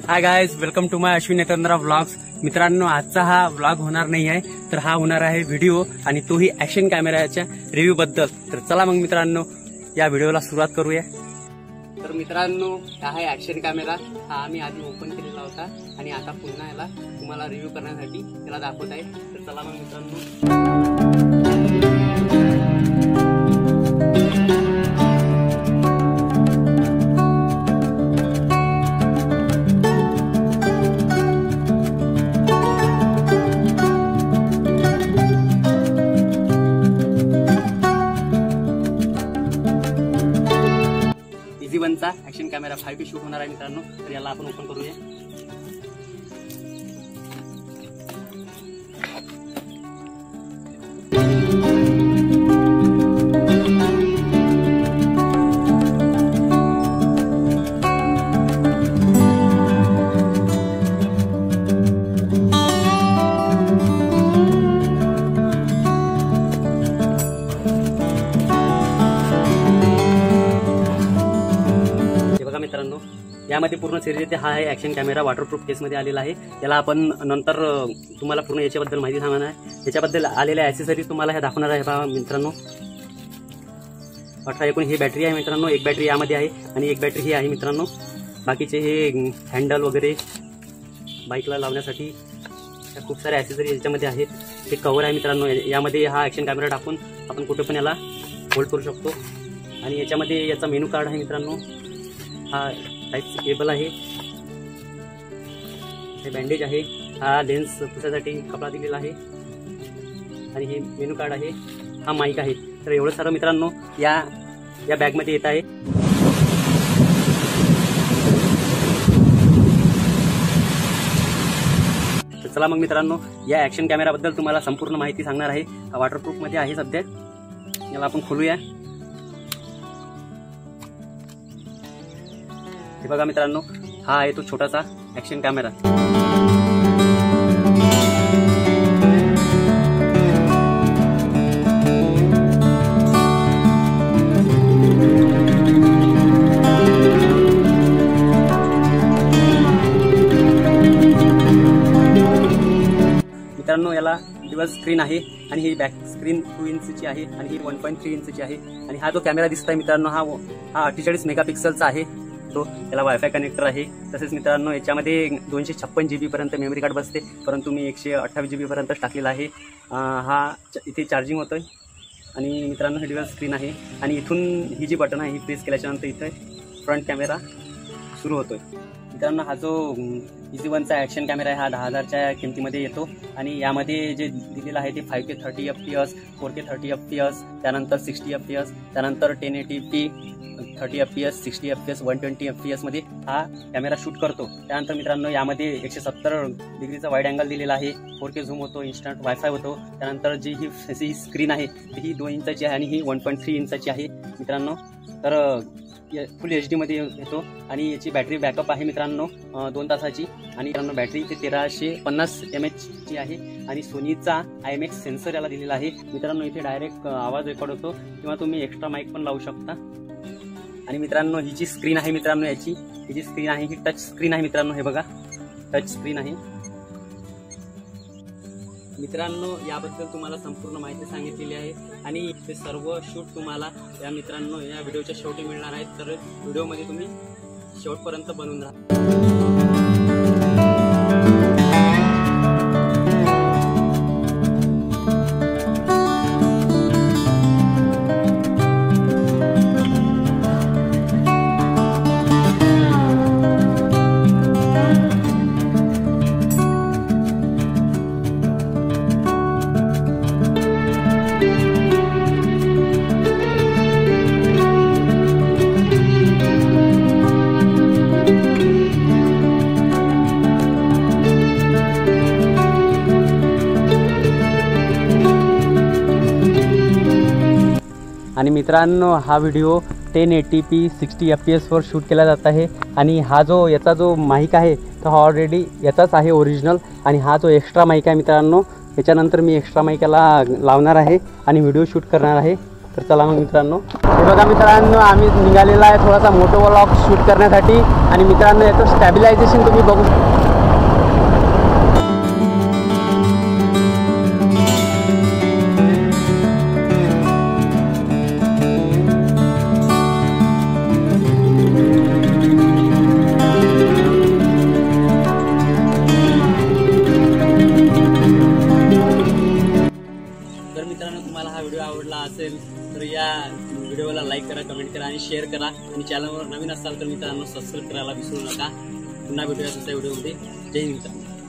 Hi guys, welcome to my Ashwin Netandra vlogs. मित्रांनो, आजचा हा व्लॉग होणार नाही आहे, तर हा होणार आहे व्हिडिओ आणि तोही ऍक्शन कॅमेराच्या रिव्ह्यू बद्दल। तर चला मग मित्रांनो, या व्हिडिओला सुरुवात करूया। तर मित्रांनो, हा आहे ऍक्शन कॅमेरा। हा आम्ही आधी ओपन केलेला होता आणि आता पुन्हा याला तुम्हाला रिव्ह्यू करण्यासाठी त्याला दाखवत आहे। तर चला मग मित्रांनो, इझी1चा ऍक्शन कॅमेरा 5K शूट होणार आहे मित्रांनो। तर याला आपण ओपन करूया। मित्रांनो, यामध्ये पूर्ण सिरीज हा आहे ऍक्शन कॅमेरा वॉटरप्रूफ केसमध्ये आलेला आहे। याला आपण नंतर तुम्हाला पूर्ण याच्याबद्दल माहिती सांगणार आहे। याच्याबद्दल आलेल्या ॲक्सेसरीज तुम्हाला हे दाखवणार आहे पहा मित्रांनो। 18 एकूण ही बॅटरी आहे मित्रांनो, एक बॅटरी यामध्ये आहे आणि एक बॅटरी ही आहे मित्रांनो। बाकीचे हे हँडल वगैरे बाईकला लावण्यासाठी खूप सारे ॲक्सेसरीज याच्यामध्ये आहेत। हे कव्हर आहे मित्रांनो, यामध्ये हा ऍक्शन कॅमेरा टाकून आपण कुठे पण याला होल्ड करू शकतो। आणि याच्यामध्ये याचा मेनू कार्ड आहे मित्रांनो। हा टाईपची केबल आहे, हे बँडेज आहे, हा लेन्स पुसायसाठी कपडा दिलेला आहे आणि हे मेनू कार्ड आहे, हा माईक आहे। तर एवढं सारं मित्रांनो या बॅगमध्ये येत आहे। तर चला मग मित्रांनो, या ऍक्शन कॅमेराबद्दल तुम्हाला संपूर्ण माहिती सांगणार आहे। हा वॉटरप्रूफमध्ये आहे सध्या। याला आपण खोलूया। हे बघा मित्रांनो, हा आहे तो छोटासा ऍक्शन कॅमेरा। मित्रांनो, याला ड्युअल स्क्रीन आहे आणि ही बॅक स्क्रीन 2 इंचची आहे आणि ही 1.3 इंचची आहे। आणि हा जो कॅमेरा दिसत आहे मित्रांनो, हा 48 मेगापिक्सलचा आहे। याला वायफाय कनेक्टर आहे। तसेच मित्रांनो, याच्यामध्ये 256 GB पर्यंत मेमरी कार्ड बसते, परंतु मी 128 GB पर्यंत टाकलेला आहे। हा इथे चार्जिंग होतोय आणि मित्रांनो हे ड्युअल स्क्रीन आहे। आणि इथून ही जी बटन आहे ही प्रेस केल्याच्या नंतर इथे फ्रंट कॅमेरा सुरू होतोय। मित्रांनो, हा जो इझी1चा ऍक्शन कॅमेरा आहे हा 10,000च्या किमतीमध्ये येतो आणि यामध्ये जे दिलेलं आहे ते 5K 30 FPS, 4K 30 FPS, त्यानंतर 60 FPS, त्यानंतर 1080p 30 FPS, 60 FPS, 120 FPS मध्ये हा कॅमेरा शूट करतो। त्यानंतर मित्रांनो, यामध्ये 170 डिग्रीचा वाईड अँगल दिलेला आहे, 4K झूम होतो, इन्स्टंट वायफाय होतो। त्यानंतर जी ही स्क्रीन आहे ही 2 इंचाची आहे आणि ही 1.3 इंचाची आहे मित्रांनो। तर फुल HD मध्ये येतो आणि याची बॅटरी बॅकअप आहे मित्रांनो 2 तासाची। आणि मित्रांनो, बॅटरी ते 1350 mAh ची आहे आणि सोनीचा IMX सेन्सर याला दिलेला आहे मित्रांनो। इथे डायरेक्ट आवाज रेकॉर्ड होतो किंवा तुम्ही एक्स्ट्रा माईक पण लावू शकता। आणि मित्रांनो, ही जी स्क्रीन आहे मित्रांनो, ही जी स्क्रीन आहे ही टच स्क्रीन आहे मित्रांनो। हे बघा, टच स्क्रीन आहे मित्रांनो। याबद्दल तुम्हाला संपूर्ण माहिती सांगितलेली आहे आणि ते सर्व शूट तुम्हाला या मित्रांनो या व्हिडिओच्या शेवटी मिळणार आहेत। तर व्हिडिओमध्ये तुम्ही शेवटपर्यंत बनवून राहा। आणि मित्रांनो, हा व्हिडिओ 1080p 60 FPS वर शूट केला जात आहे। आणि हा जो याचा जो माईक आहे तो ऑलरेडी याचाच आहे ओरिजिनल। आणि हा जो एक्स्ट्रा माईक आहे मित्रांनो, याच्यानंतर मी एक्स्ट्रा माईक याला लावणार आहे आणि व्हिडिओ शूट करणार आहे। तर चला मग मित्रांनो, हे बघा मित्रांनो, आम्ही निघालेला आहे थोडासा मोटो व्लॉग शूट करण्यासाठी. आणि मित्रांनो याचं स्टॅबिलायझेशन तुम्ही बघू. तर मित्रांनो, तुम्हाला हा व्हिडिओ आवडला असेल तर या व्हिडिओला लाईक करा, कमेंट करा आणि शेअर करा. आणि चॅनलवर नवीन असाल तर मित्रांनो सबस्क्राईब करायला विसरू नका. पुन्हा भेटूया दुसऱ्या व्हिडिओमध्ये. जय हिंद.